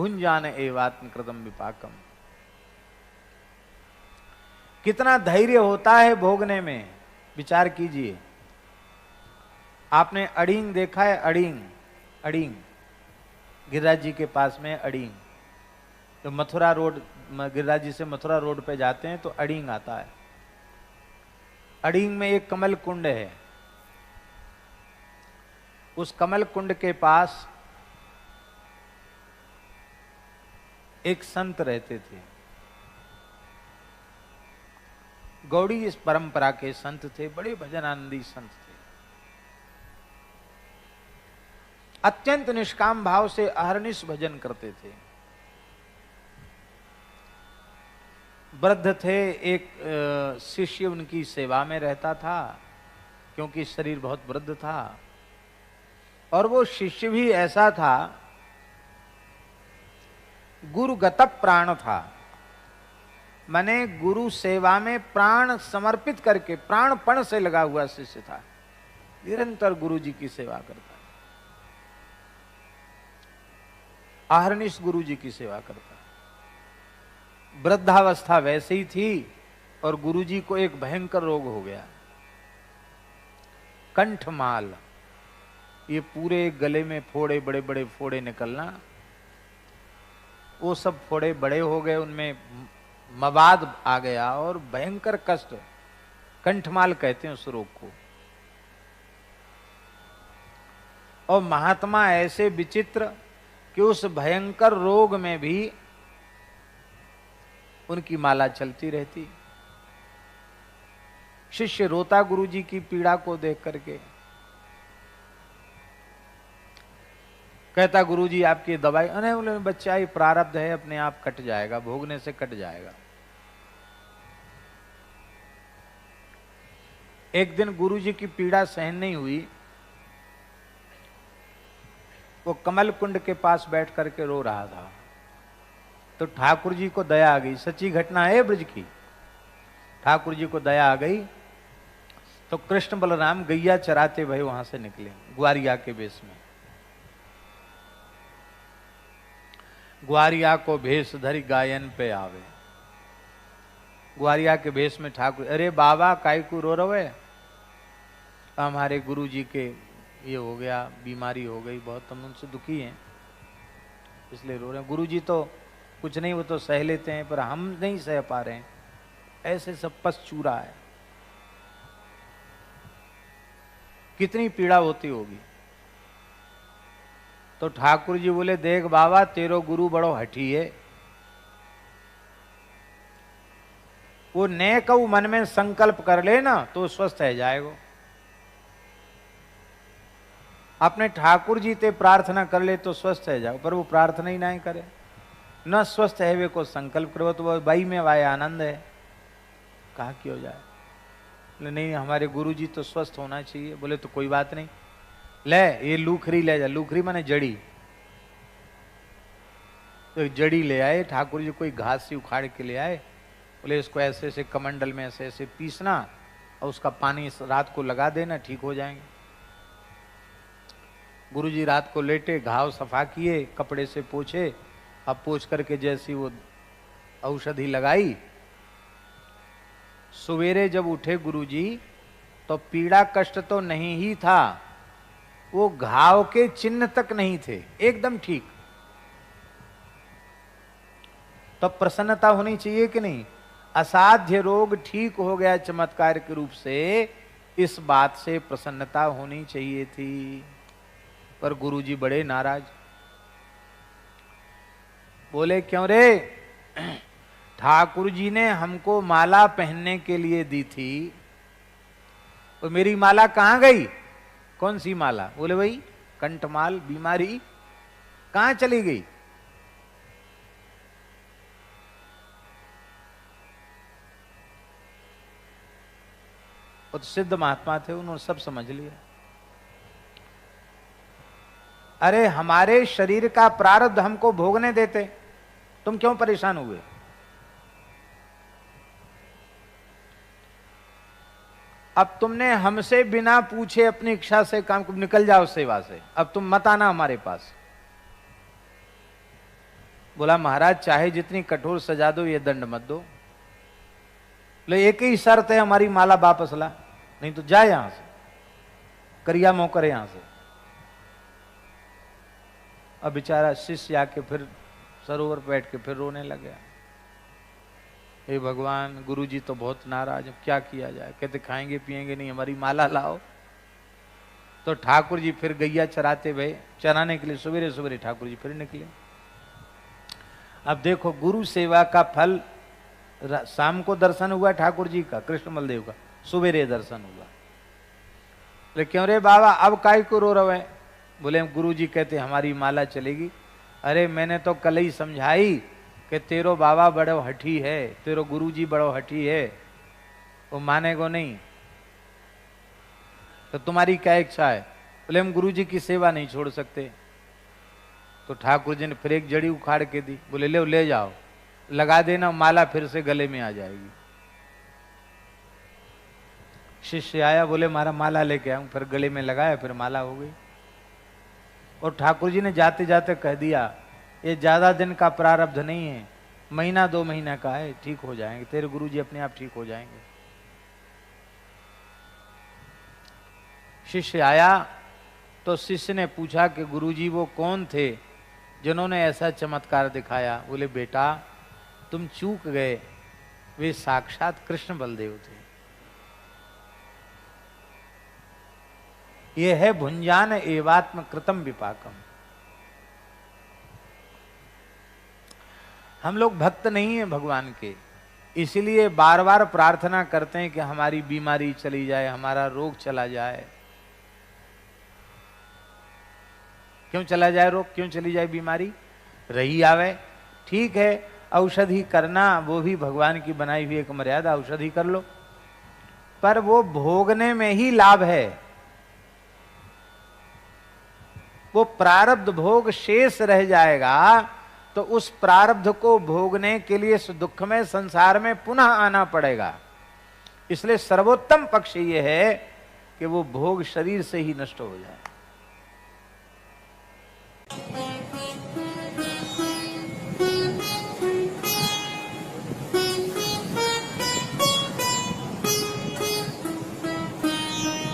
भुंजान एवात्म कृतम विपाकम। कितना धैर्य होता है भोगने में, विचार कीजिए। आपने अड़ींग देखा है? अड़ींग, अड़ींग गिरिराज जी के पास में अड़ींग, तो मथुरा रोड, गिरिराज जी से मथुरा रोड पे जाते हैं तो अड़ींग आता है। अड़ींग में एक कमल कुंड है। उस कमल कुंड के पास एक संत रहते थे। गौड़ी इस परंपरा के संत थे, बड़े भजनानंदी संत थे। अत्यंत निष्काम भाव से अहर्निश भजन करते थे। वृद्ध थे। एक शिष्य उनकी सेवा में रहता था, क्योंकि शरीर बहुत वृद्ध था। और वो शिष्य भी ऐसा था, गुरुगत प्राण था, माने गुरु सेवा में प्राण समर्पित करके प्राणपण से लगा हुआ शिष्य था। निरंतर गुरु जी की सेवा करता, अहर्निश गुरु जी की सेवा करता। वृद्धावस्था वैसे ही थी और गुरु जी को एक भयंकर रोग हो गया, कंठमाल। ये पूरे गले में फोड़े, बड़े बड़े फोड़े निकलना। वो सब फोड़े बड़े हो गए, उनमें मवाद आ गया और भयंकर कष्ट, कंठमाल कहते हैं उस रोग को। और महात्मा ऐसे विचित्र कि उस भयंकर रोग में भी उनकी माला चलती रहती। शिष्य रोता गुरु जी की पीड़ा को देख करके, कहता गुरु जी आपकी दवाई, अरे बोले बच्चा ये प्रारब्ध है, अपने आप कट जाएगा, भोगने से कट जाएगा। एक दिन गुरु जी की पीड़ा सहन नहीं हुई, वो कमल कुंड के पास बैठ करके रो रहा था। तो ठाकुर जी को दया आ गई, सच्ची घटना है ब्रज की। ठाकुर जी को दया आ गई तो कृष्ण बलराम गैया चराते हुए वहां से निकले, ग्वारिया के वेश में। ग्वारिया को भेष धरी गायन पे आवे। ग्वारिया के भेष में ठाकुर, अरे बाबा काहे को रो रहे? हमारे गुरु जी के ये हो गया, बीमारी हो गई बहुत, हम उनसे दुखी हैं इसलिए रो रहे हैं। गुरु जी तो कुछ नहीं, वो तो सह लेते हैं, पर हम नहीं सह पा रहे हैं, ऐसे सब पस चूरा है। कितनी पीड़ा होती होगी। तो ठाकुर जी बोले, देख बाबा तेरो गुरु बड़ो हठी है, वो नेक मन में संकल्प कर ले ना तो स्वस्थ है जाएगा। अपने ठाकुर जी ते प्रार्थना कर ले तो स्वस्थ है जाओ, पर वो प्रार्थना ही नहीं करे, न स्वस्थ है वे को संकल्प करो तो वह बाई में वाय आनंद है, कहा कि हो जाए। बोले नहीं हमारे गुरु जी तो स्वस्थ होना चाहिए। बोले तो कोई बात नहीं, ले ये लूखरी ले जा। लूखरी माने जड़ी। तो जड़ी ले आए ठाकुर जी, कोई घास सी उखाड़ के ले आए। बोले इसको ऐसे ऐसे कमंडल में ऐसे ऐसे पीसना और उसका पानी रात को लगा देना, ठीक हो जाएंगे। गुरुजी रात को लेटे, घाव सफा किए, कपड़े से पोछे। अब पोछ करके जैसी वो औषधि लगाई, सवेरे जब उठे गुरुजी तो पीड़ा कष्ट तो नहीं ही था, वो घाव के चिन्ह तक नहीं थे, एकदम ठीक। तो प्रसन्नता होनी चाहिए कि नहीं? असाध्य रोग ठीक हो गया चमत्कार के रूप से, इस बात से प्रसन्नता होनी चाहिए थी। पर गुरुजी बड़े नाराज। बोले क्यों रे? ठाकुर जी ने हमको माला पहनने के लिए दी थी, तो मेरी माला कहां गई? कौन सी माला? बोले भाई कंठमाल, बीमारी कहां चली गई? वो तो सिद्ध महात्मा थे, उन्होंने सब समझ लिया। अरे हमारे शरीर का प्रारब्ध हमको भोगने देते, तुम क्यों परेशान हुए? अब तुमने हमसे बिना पूछे अपनी इच्छा से काम को निकल जाओ सेवा से, अब तुम मत आना हमारे पास। बोला महाराज चाहे जितनी कठोर सजा दो, ये दंड मत दो। बोले एक ही शर्त है, हमारी माला वापस ला, नहीं तो जा यहां से, करिया मोह करे यहां से। अब बेचारा शिष्य आके फिर सरोवर बैठ के फिर रोने लग गया। हे भगवान, गुरुजी तो बहुत नाराज, अब क्या किया जाए। कहते खाएंगे पिएंगे नहीं, हमारी माला लाओ। तो ठाकुर जी फिर गैया चराते भये, चराने के लिए सवेरे सवेरे ठाकुर जी फिर निकले। अब देखो गुरु सेवा का फल, शाम को दर्शन हुआ ठाकुर जी का, कृष्ण बलदेव का, सवेरे दर्शन हुआ। बोले क्यों रे बाबा, अब काय को रो रहे हैं? बोले गुरु जी कहते हमारी माला चलेगी। अरे मैंने तो कल ही समझाई कि तेरो बाबा बड़ो हठी है, तेरो गुरु जी बड़ो हठी है, वो मानेगो नहीं, तो तुम्हारी क्या इच्छा है? बोले हम गुरु जी की सेवा नहीं छोड़ सकते। तो ठाकुर जी ने फिर एक जड़ी उखाड़ के दी। बोले ले जाओ, लगा देना, माला फिर से गले में आ जाएगी। शिष्य आया, बोले मारा माला लेके आऊं, फिर गले में लगाया, फिर माला हो गई। और ठाकुर जी ने जाते जाते कह दिया, ये ज्यादा दिन का प्रारब्ध नहीं है, महीना 2 महीना का है, ठीक हो जाएंगे, तेरे गुरु जी अपने आप ठीक हो जाएंगे। शिष्य आया तो शिष्य ने पूछा कि गुरुजी वो कौन थे जिन्होंने ऐसा चमत्कार दिखाया? बोले बेटा तुम चूक गए, वे साक्षात कृष्ण बलदेव थे। ये है भुंजान एवात्म कृतम विपाकम। हम लोग भक्त नहीं है भगवान के, इसलिए बार बार प्रार्थना करते हैं कि हमारी बीमारी चली जाए, हमारा रोग चला जाए। क्यों चला जाए रोग, क्यों चली जाए बीमारी? रही आवे, ठीक है, औषधि करना वो भी भगवान की बनाई हुई एक मर्यादा, औषधि कर लो, पर वो भोगने में ही लाभ है। वो प्रारब्ध भोग शेष रह जाएगा, तो उस प्रारब्ध को भोगने के लिए इस दुखमय संसार में पुनः आना पड़ेगा। इसलिए सर्वोत्तम पक्ष ये है कि वो भोग शरीर से ही नष्ट हो जाए।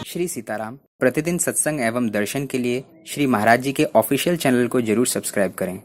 श्री सीताराम प्रतिदिन सत्संग एवं दर्शन के लिए श्री महाराज जी के ऑफिशियल चैनल को जरूर सब्सक्राइब करें।